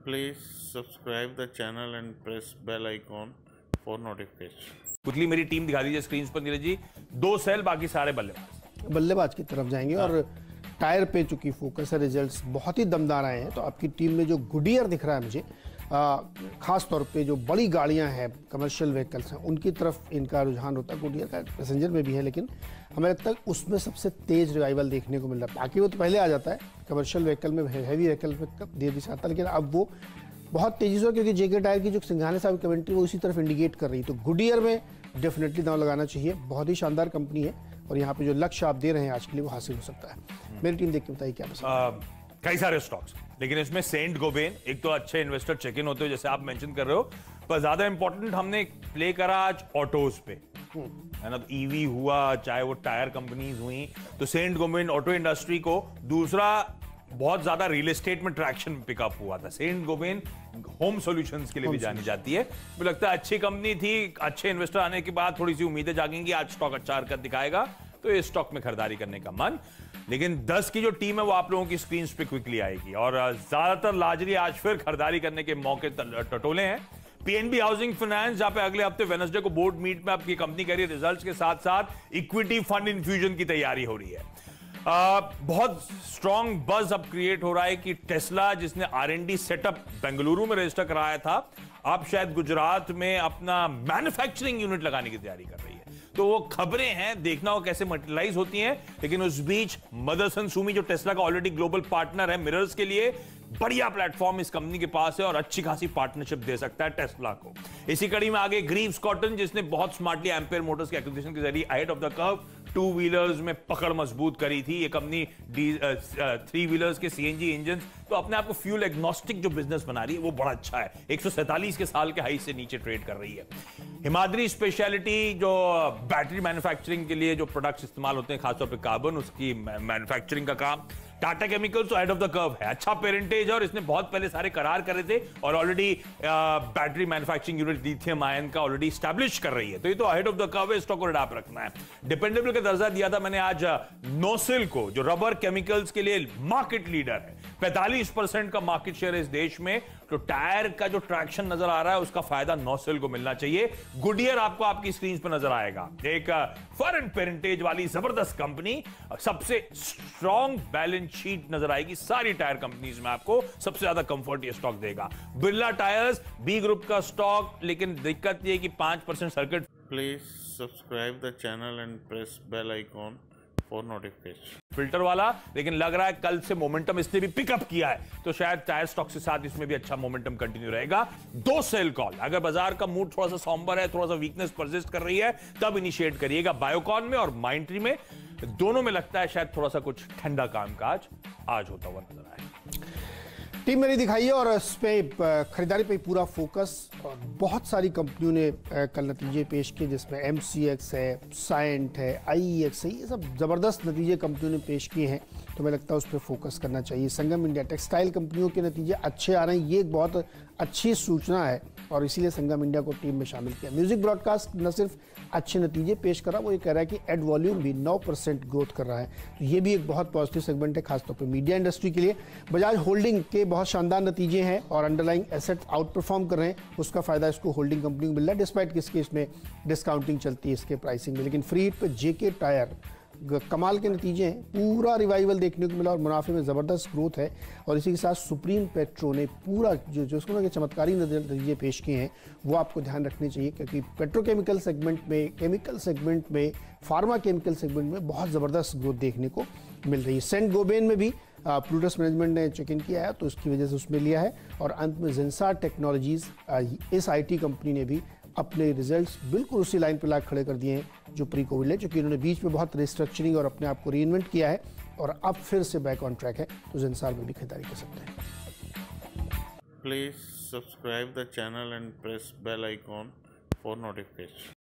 Please subscribe the channel and press bell icon for notification. quickly मेरी team दिखा दीजिए screen पर Neeraj ji. 2 cell, बाकी सारे बल्लेबाज की तरफ जाएंगे। और टायर पे चूंकि फोकस है, रिजल्ट्स बहुत ही दमदार आए हैं, तो आपकी टीम में जो गुडियर दिख रहा है मुझे, खास तौर पे जो बड़ी गाड़ियां हैं, कमर्शियल व्हीकल्स हैं, उनकी तरफ इनका रुझान होता है। गुडियर का पैसेंजर में भी है, लेकिन हमें लगता है उसमें सबसे तेज रिवाइवल देखने को मिल रहा है। बाकी वो तो पहले आ जाता है, कमर्शियल व्हीकल में, हैवी व्हीकल में देर से आता है, लेकिन अब वो बहुत तेजी से, क्योंकि जेके टायर की जो सिंघाने साहब कमेंट्री वो उसी तरफ इंडिकेट कर रही है। तो गुडियर में डेफिनेटली दांव लगाना चाहिए। बहुत ही शानदार कंपनी है और यहाँ पे जो लक्ष्य आप दे रहे हैं आज के लिए वो हासिल हो सकता है। मेरी टीम देख के बताइए क्या पसंद। कई सारे स्टॉक्स, लेकिन इसमें सेंट गोबेन एक तो अच्छे इन्वेस्टर चेक इन होते हो, जैसे आप मेंशन कर रहे हो, पर ज्यादा इंपॉर्टेंट हमने प्ले करा आज ऑटोज पे, है ना। तो ईवी हुआ, चाहे वो टायर कंपनीज हुई, तो सेंट गोबेन ऑटो इंडस्ट्री को। दूसरा, बहुत ज्यादा रियल एस्टेट में ट्रैक्शन पिकअप हुआ था। सेंट गोबेन होम सॉल्यूशंस के लिए भी जानी जाती है। मुझे लगता है अच्छी कंपनी थी, अच्छे इन्वेस्टर आने के बाद थोड़ी सी उम्मीदें जागेंगी। आज स्टॉक अच्छा हरकत दिखाएगा, तो ये स्टॉक में खरीदारी करने का मन। लेकिन 10 की जो टीम है वो आप लोगों की स्क्रीन पे क्विकली आएगी, और ज्यादातर लार्जली आज फिर खरीदारी करने के मौके टटोले हैं। पीएनबी हाउसिंग फाइनेंस, जहां पे अगले हफ्ते वेडनेसडे को बोर्ड मीट में आपकी कंपनी कह रही है रिजल्ट्स के साथ साथ इक्विटी फंड इन्फ्यूजन की तैयारी हो रही है। बहुत स्ट्रॉन्ग बज अब क्रिएट हो रहा है कि टेस्ला, जिसने R&D सेटअप बेंगलुरु में रजिस्टर कराया था, अब शायद गुजरात में अपना मैन्युफैक्चरिंग यूनिट लगाने की तैयारी कर रही है। तो वो खबरें हैं, देखना हो कैसे मटेरियलाइज होती हैं। लेकिन उस बीच मदरसन सुमी, जो टेस्ला का ऑलरेडी ग्लोबल पार्टनर है मिरर्स के लिए, बढ़िया प्लेटफॉर्म इस कंपनी के पास है और अच्छी खासी पार्टनरशिप दे सकता है टेस्ला को। इसी कड़ी में आगे ग्रीव्स कॉटन, जिसने बहुत स्मार्टली एम्पेयर मोटर्स के एक्विजिशन के जरिए ahead of the curve 2 wheelers में पकड़ मजबूत करी थी। ये कंपनी 3 व्हीलर्स के सीएनजी इंजन, तो अपने आप को फ्यूल एग्नोस्टिक जो बिजनेस बना रही है वो बड़ा अच्छा है। 147 के साल के हाई से नीचे ट्रेड कर रही है। हिमाद्री स्पेशलिटी, जो बैटरी मैन्युफैक्चरिंग के लिए जो प्रोडक्ट्स इस्तेमाल होते हैं, खासतौर पे कार्बन, उसकी मैन्युफैक्चरिंग का काम। टाटा केमिकल्स तो हेड ऑफ द कर्व है, अच्छा पेरेंटेज, और इसने बहुत पहले सारे करार करे थे और already battery manufacturing unit lithium ion का ऑलरेडी स्टैब्लिश कर रही है। तो ये तो हेड ऑफ द कर्व है, स्टॉक को रिडाप रखना है। डिपेंडेबल का दर्जा दिया था मैंने आज नोसिल को, जो रबर केमिकल्स के लिए मार्केट लीडर है। 45% का मार्केट शेयर है इस देश में। तो टायर का जो ट्रैक्शन नजर आ रहा है, उसका फायदा नोसिल को मिलना चाहिए। गुडियर आपको आपकी स्क्रीन पर नजर आएगा, एक फॉरेन पेरेंटेज वाली जबरदस्त कंपनी, सबसे स्ट्रॉन्ग बैलेंस शीट नजर आएगी सारी टायर कंपनीज में। आपको सबसे ज्यादा कंफर्ट ये स्टॉक देगा। बिरला टायर्स बी ग्रुप का स्टॉक, लेकिन दिक्कत ये कि 5% circuit. Please subscribe the channel and press bell icon for notification. Filter वाला, लेकिन लग रहा है कल से मोमेंटम इसने भी पिकअप किया है, तो शायद टायर स्टॉक के साथ इसमें भी अच्छा मोमेंटम कंटिन्यू रहेगा। 2 सेल कॉल, अगर बाजार का मूड थोड़ा सा सॉम्बर है, थोड़ा सा वीकनेस परसिस्ट कर रही है, तब इनिशिएट करिएगा। बायोकॉन में और माइंट्री में, दोनों में लगता है शायद थोड़ा सा कुछ ठंडा कामकाज आज होता हुआ नजर आए। टीम मेरी दिखाइए और इस पे खरीदारी पे पूरा फोकस। और बहुत सारी कंपनियों ने कल नतीजे पेश किए, जिसमें MCX है, साइंट है, IEX है, ये सब ज़बरदस्त नतीजे कंपनियों ने पेश किए हैं। तो मुझे लगता है उस पर फोकस करना चाहिए। संगम इंडिया टेक्सटाइल कंपनियों के नतीजे अच्छे आ रहे हैं, ये एक बहुत अच्छी सूचना है और इसीलिए संगम इंडिया को टीम में शामिल किया। म्यूजिक ब्रॉडकास्ट न सिर्फ अच्छे नतीजे पेश करा, वो ये कह रहा है कि एड वॉल्यूम भी 9% ग्रोथ कर रहा है। तो ये भी एक बहुत पॉजिटिव सेगमेंट है, खासतौर पर मीडिया इंडस्ट्री के लिए। बजाज होल्डिंग के बहुत शानदार नतीजे हैं और अंडरलाइंग एसेट्स आउट परफॉर्म कर रहे हैं, उसका फायदा इसको होल्डिंग कंपनी को मिल रहा है, डिस्पाइट किसके इसमें डिस्काउंटिंग चलती है इसके प्राइसिंग में। लेकिन फ्री हिट पर जेके टायर कमाल के नतीजे हैं, पूरा रिवाइवल देखने को मिला और मुनाफे में ज़बरदस्त ग्रोथ है। और इसी के साथ सुप्रीम पेट्रो ने पूरा जो उसको ना चमत्कारी नतीजे पेश किए हैं, वो आपको ध्यान रखने चाहिए, क्योंकि पेट्रोकेमिकल सेगमेंट में, केमिकल सेगमेंट में, फार्मा केमिकल सेगमेंट में बहुत ज़बरदस्त ग्रोथ देखने को मिल रही है। सेंट गोबेन में भी प्रूडस मैनेजमेंट ने चेक इन किया है, तो उसकी वजह से उसमें लिया है। और अंत में जेंसार टेक्नोलॉजीज, इस IT कंपनी ने भी अपने रिजल्ट्स बिल्कुल उसी लाइन पर ला खड़े कर दिए हैं जो प्री कोविड है, क्योंकि इन्होंने बीच में बहुत रिस्ट्रक्चरिंग और अपने आप को रीइन्वेंट किया है और अब फिर से बैक ऑन ट्रैक है। तो जेंसार में भी खरीदारी कर सकते हैं। Please subscribe the channel and press bell icon for notification.